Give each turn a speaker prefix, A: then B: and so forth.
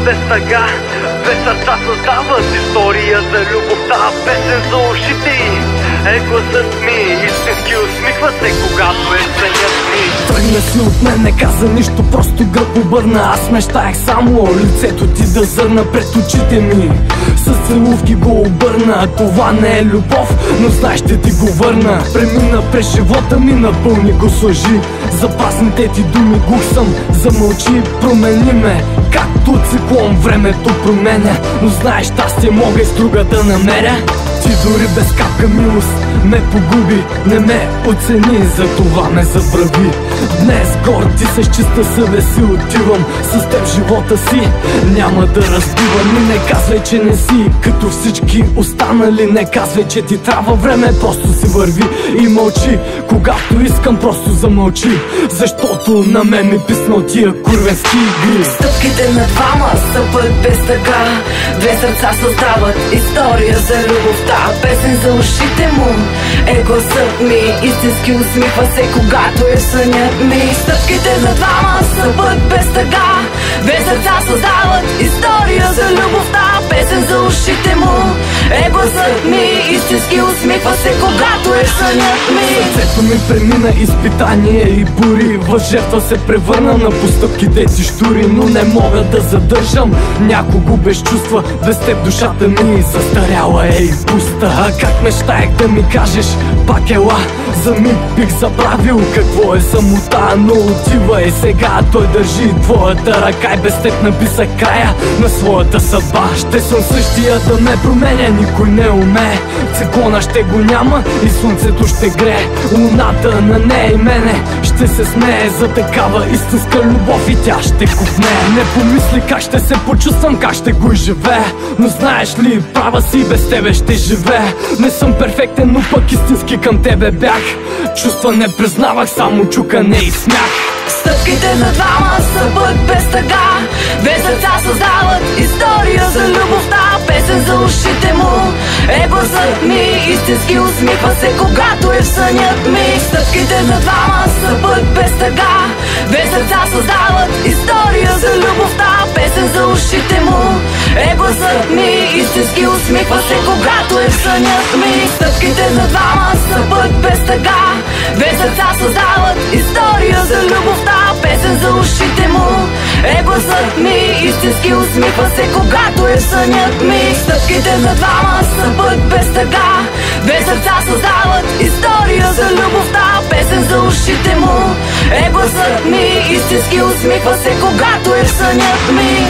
A: без тъга, две сърца създават история за любовта, песен за ушите им. Гласът ми истински усмихва се, когато сънят ми.
B: Тръгна си от мен, не каза нищо, просто гръб обърна. Аз мечтаех само лицето ти да зърна пред очите ми. С целувки го обърна, това не е любов, но знаеш, ще ти го върна. Премина през живота ми, напълни го с лъжи. Запасните ти думи глух съм, замълчи, промени ме. Както циклон времето променя, но знаеш, щастие мога и с друга да намеря. Ти дори без капка милост ме погуби, не ме оцени, за това ме забрави. Днес горд ти с чиста съвест си отивам, с теб живота си няма да разбивам. И не казвай, че не си като всички останали, не казвай, че ти трябва време, просто си върви и мълчи. Когато искам, просто замълчи, защото на мен ми писна от тия курвенски игри.
C: Стъпките на двама са път без тъга, две сърца създават история за любовта, песен за ушите му е гласът ми, истински усмихва се, когато е сънят ми. Стъпките на двама са път без тъга, две сърца създават история за любовта, песен за ушите му е гласът ми, истински усмихва се, когато е сънят ми.
B: Сърцето ми премина изпитание и бури, в жертва се превърна, на постъпките ти щури. Но не мога да задържам някого без чувства, без теб душата ми застаряла е и пуста. А как мечтаех да ми кажеш пак ела, за миг бих забравил какво е самота. Но отивай сега, той държи твоята ръка и без теб написах края на своята съдба. Ще съм същия да ме променя, никой не умее. Циклона ще го няма и слънцето ще грее. Луната на нея и мене ще се смее за такава истинска любов и тя ще купнее. Не помисли как ще се почувствам, как ще го изживея, но знаеш ли, права си, без тебе ще живея. Не съм перфектен, но пък истински към тебе бях. Чувства не признавах, само чукане и смях.
C: Стъпките на двама са път без тъга, две сърца създават история за любовта, песен за ушите му е гласът ми, истински усмихва се, когато е в сънят ми. Стъпките на двама са път без тъга, две сърца създават история за любовта, песен за ушите му е гласът ми, истински усмихва се, когато е в сънят ми. Стъпките на двама са път без тъга, две сърца създават история за любовта, песен за ушите му е гласът ми, истински усмихва се, когато е в сънят ми. Стъпките на двама са път без тъга, две сърца създават история за любовта, песен за ушите му е гласът ми, истински усмихва се, когато е в сънят ми.